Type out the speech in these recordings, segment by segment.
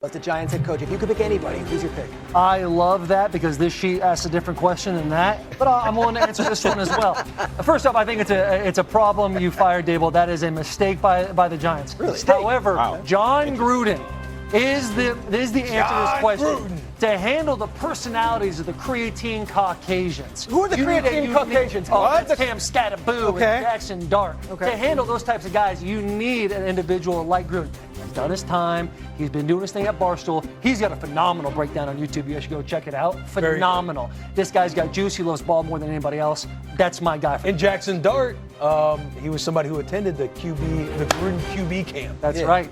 But the Giants head coach, if you could pick anybody, who's your pick? I love that because this sheet asks a different question than that. But I'm willing to answer this one as well. First off, I think it's a problem you fired Dable. That is a mistake by the Giants. Really? However, John Gruden is the answer to this question. Gruden. To handle the personalities of the creatine Caucasians. Who are the creatine Caucasians? That's Cam Scattaboo and Jackson Dart. Okay. To handle those types of guys, you need an individual like Gruden. He's done his time. He's been doing his thing at Barstool. He's got a phenomenal breakdown on YouTube. You guys should go check it out. Phenomenal. This guy's got juice. He loves ball more than anybody else. That's my guy. And Jackson Dart, he was somebody who attended the Gruden QB camp. That's right.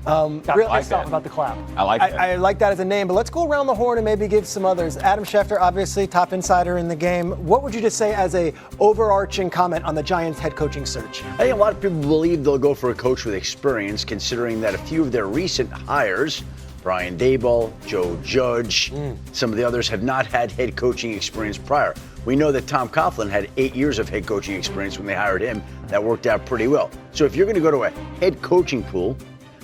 Got pissed off about the clap. I like that. I like that as a name, but let's go around the horn and maybe give some others. Adam Schefter, obviously top insider in the game. What would you just say as a overarching comment on the Giants head coaching search? I think a lot of people believe they'll go for a coach with experience, considering that a few of their recent hires, Brian Daboll, Joe Judge, some of the others have not had head coaching experience prior. We know that Tom Coughlin had 8 years of head coaching experience when they hired him. That worked out pretty well. So if you're going to go to a head coaching pool,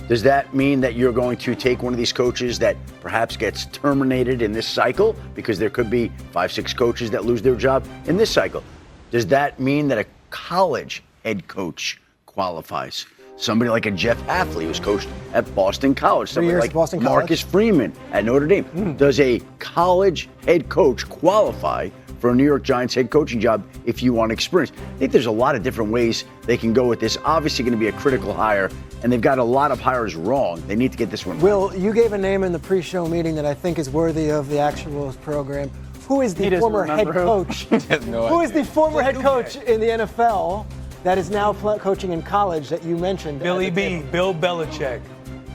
does that mean that you're going to take one of these coaches that perhaps gets terminated in this cycle? Because there could be 5-6 coaches that lose their job in this cycle. Does that mean that a college head coach qualifies? Somebody like a Jeff Hafley, who's coached at Boston College. Somebody like Boston Marcus Freeman at Notre Dame. Does a college head coach qualify for a New York Giants head coaching job if you want experience? I think there's a lot of different ways they can go with this. Obviously going to be a critical hire, and they've got a lot of hires wrong. They need to get this one right. Will, you gave a name in the pre-show meeting that I think is worthy of the actual program. Who is the former head coach? Who is the former head coach in the NFL that is now coaching in college that you mentioned? Billy B, Bill Belichick.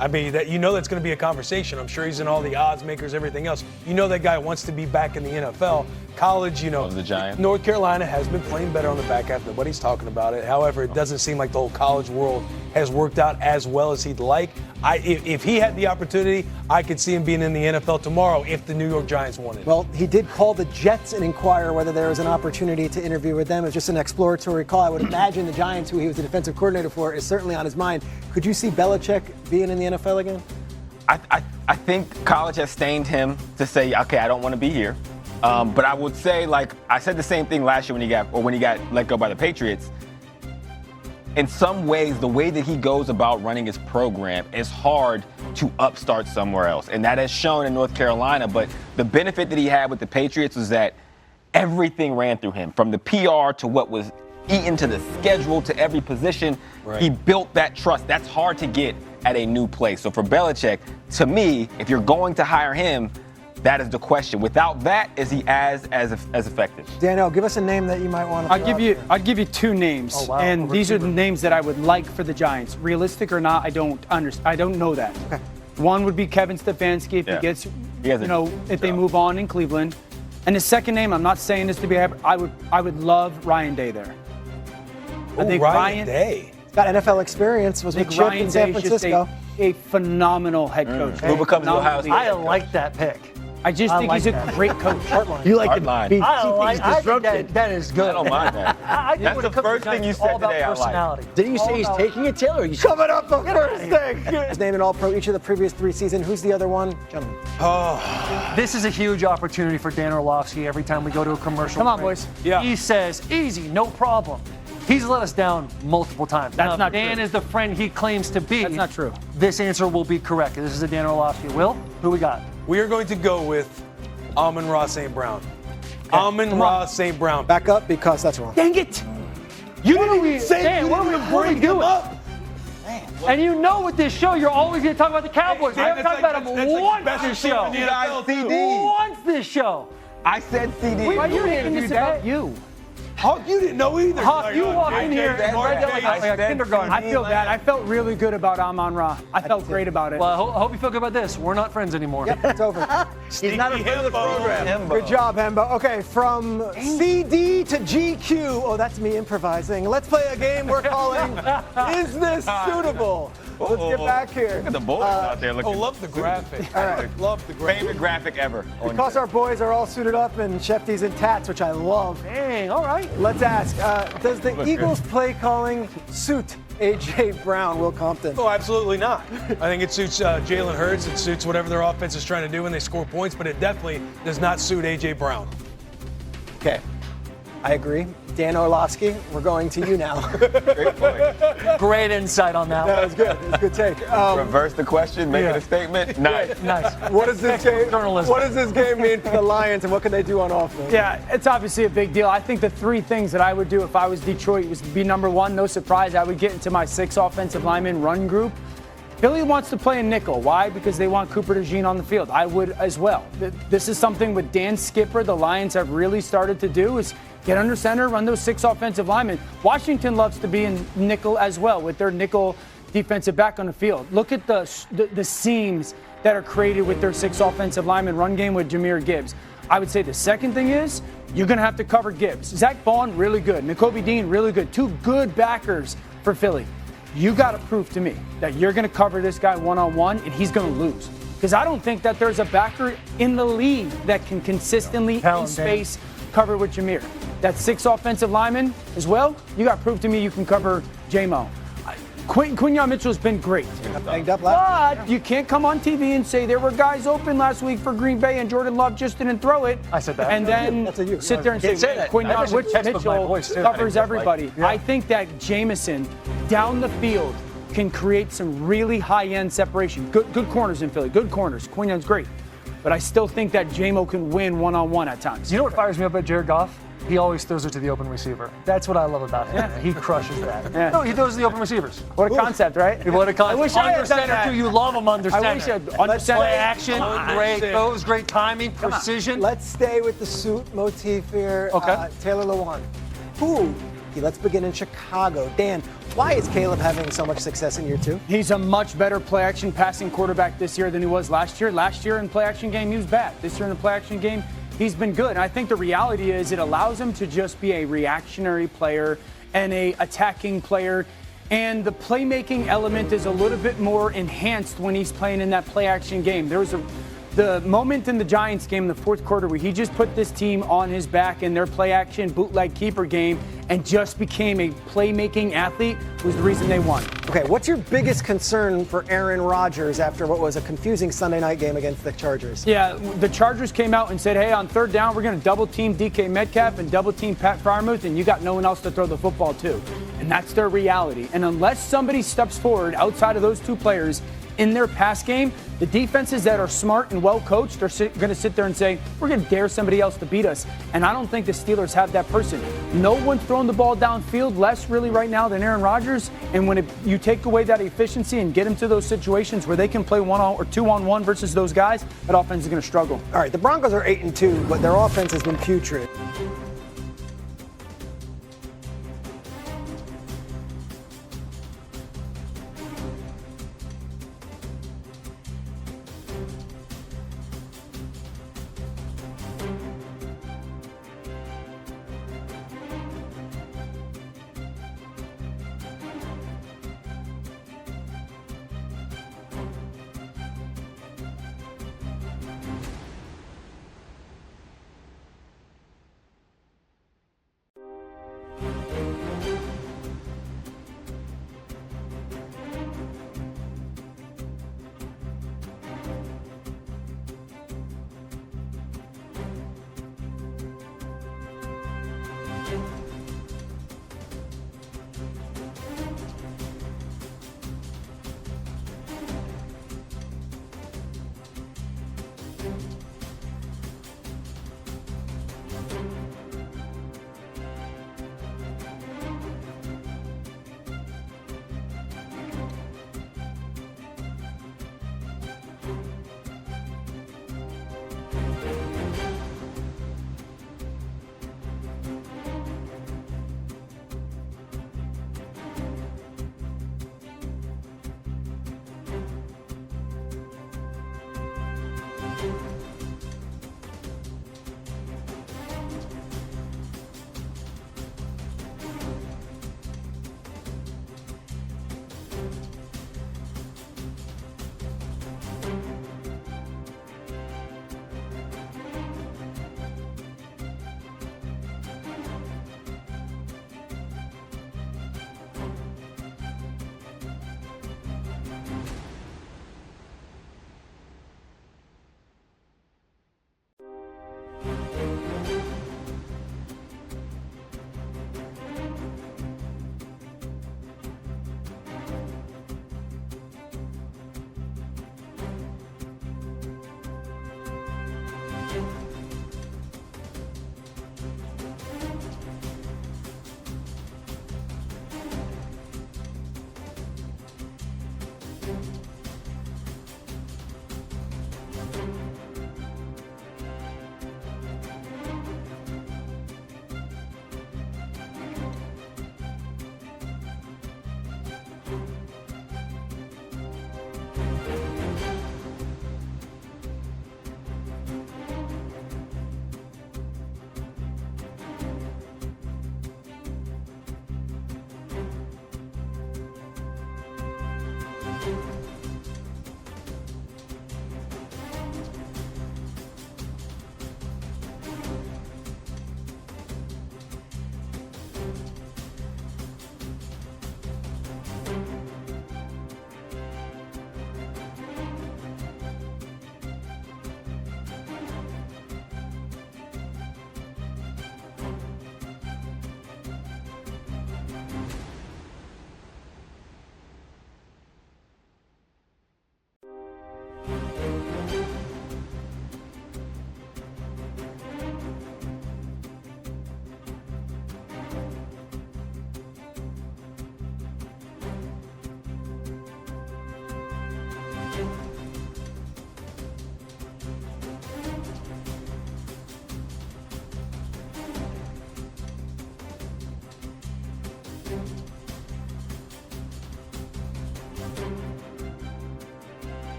I mean, that's going to be a conversation. I'm sure he's in all the odds makers, everything else. You know that guy wants to be back in the NFL. College, the Giants. North Carolina has been playing better on the back half. Nobody's talking about it. However, it doesn't seem like the whole college world has worked out as well as he'd like. If he had the opportunity, I could see him being in the NFL tomorrow if the New York Giants wanted. Well, he did call the Jets and inquire whether there was an opportunity to interview with them. It was just an exploratory call. I would imagine the Giants, who he was the defensive coordinator for, is certainly on his mind. Could you see Belichick being in the NFL again? I think college has stained him to say, okay, I don't want to be here. But I would say, like I said the same thing last year when he got let go by the Patriots. In some ways, the way that he goes about running his program is hard to upstart somewhere else. And that has shown in North Carolina. But the benefit that he had with the Patriots was that everything ran through him, from the PR to what was eaten to the schedule to every position. Right. He built that trust. That's hard to get at a new place. So for Belichick, to me, if you're going to hire him, that is the question. Without that, is he as effective? Daniel, give us a name that you might want to I'll give you two names, and these are the names that I would like for the Giants. Realistic or not, I don't know that. Okay. One would be Kevin Stefanski if he gets, if they move on in Cleveland. And the second name, I'm not saying this to be, I would love Ryan Day there. I think Ryan Day. He's got NFL experience. Was with Chip in San Francisco. A phenomenal head coach. Who becomes the Ohio State? I like that pick. I just think he's a great coach. You like to be disrupted. That is good. I don't mind that. That's the first thing you said today I like. Didn't you say he's taking it, Taylor? He's coming up the first thing. His name in All-Pro each of the previous 3 seasons. Who's the other one? Gentlemen. This is a huge opportunity for Dan Orlovsky every time we go to a commercial. Come on, boys. Yeah. He says, easy, no problem. He's let us down multiple times. That's not Dan true. is the friend he claims to be. That's not true. This answer will be correct. This is a Dan Orlovsky. Will, who we got? We are going to go with Amon-Ra St. Brown. Amon-Ra St. Brown. Back up because that's wrong. Dang it! You didn't even say what are we doing? And you know with this show, you're always going to talk about the Cowboys. We haven't talked about them once this show. Once this show. I said CD. Why are you making this about you? Hawk, you didn't know either. Hawk, you walked in here and read that like a kindergarten. I feel bad. I felt really good about Amon-Ra. I felt great about it. Well, I hope you feel good about this. We're not friends anymore. Yep, it's over. He's not a friend of the program. Good job, Hembo. Okay, from CD to GQ. Oh, that's me improvising. Let's play a game we're calling Is This Suitable? Let's get back here. Look at the boys out there looking. Love the graphic. All right. Love the graphic. Favorite graphic ever. Because our boys are all suited up and Shefty's in tats, which I love. Dang, all right. Let's ask, does the Eagles play calling suit A.J. Brown, Will Compton? Oh, absolutely not. I think it suits Jalen Hurts. It suits whatever their offense is trying to do when they score points, but it definitely does not suit A.J. Brown. Okay. I agree. Dan Orlovsky, we're going to you now. Great point. Great insight on that. That was good. It was a good take. Reverse the question, make it a statement. Nice. Nice. What does this game? Journalism. What does this game mean for the Lions, and what can they do on offense? Yeah, it's obviously a big deal. I think the three things that I would do if I was Detroit was to be number one. No surprise, I would get into my 6 offensive lineman run group. Philly wants to play in nickel. Why? Because they want Cooper DeJean on the field. I would as well. This is something with Dan Skipper the Lions have really started to do is get under center, run those 6 offensive linemen. Washington loves to be in nickel as well with their nickel defensive back on the field. Look at the seams that are created with their 6 offensive linemen run game with Jahmyr Gibbs. I would say the second thing is you're going to have to cover Gibbs. Zach Bond, really good. Nakobe Dean, really good. 2 good backers for Philly. You got to prove to me that you're going to cover this guy one-on-one and he's going to lose. Because I don't think that there's a backer in the league that can consistently in space cover with Jahmyr. That 6 offensive linemen as well, you got to prove to me you can cover J-Mo. Quinyon Mitchell's been great. Banged up last But you can't come on TV and say there were guys open last week for Green Bay and Jordan Love just didn't throw it. I said that. And then sit there and say Quinyon Mitchell covers everybody. I think that Jamison down the field can create some really high-end separation. Good corners in Philly. Good corners. Quinyon's great. But I still think that J-Mo can win one-on-one at times. You know what fires me up at Jared Goff? He always throws it to the open receiver. That's what I love about him. Yeah. He crushes that. Yeah. No, he throws to the open receivers. What a concept, right? What a concept. I wish I had under center, that. too. You love him under center. I wish I had under center. Play action. Great throws, great timing, precision. Let's stay with the suit motif here. Okay. Taylor Lewan. Let's begin in Chicago. Dan, why is Caleb having so much success in year 2? He's a much better play-action passing quarterback this year than he was last year. Last year in play-action game, he was bad. This year in the play-action game, he's been good. And I think the reality is it allows him to just be a reactionary player and a attacking player. And the playmaking element is a little bit more enhanced when he's playing in that play-action game. There was the moment in the Giants game in the 4th quarter where he just put this team on his back in their play-action bootleg keeper game and just became a playmaking athlete was the reason they won. Okay, what's your biggest concern for Aaron Rodgers after what was a confusing Sunday night game against the Chargers? Yeah, the Chargers came out and said, hey, on 3rd down, we're going to double-team DK Metcalf and double-team Pat Freiermuth, and you got no one else to throw the football to. And that's their reality. And unless somebody steps forward outside of those 2 players in their pass game, the defenses that are smart and well coached are going to sit there and say, we're going to dare somebody else to beat us. And I don't think the Steelers have that person. No one's throwing the ball downfield less really right now than Aaron Rodgers. And when you take away that efficiency and get them to those situations where they can play 1 or 2-on-1 versus those guys, that offense is going to struggle. All right, the Broncos are 8-2, but their offense has been putrid.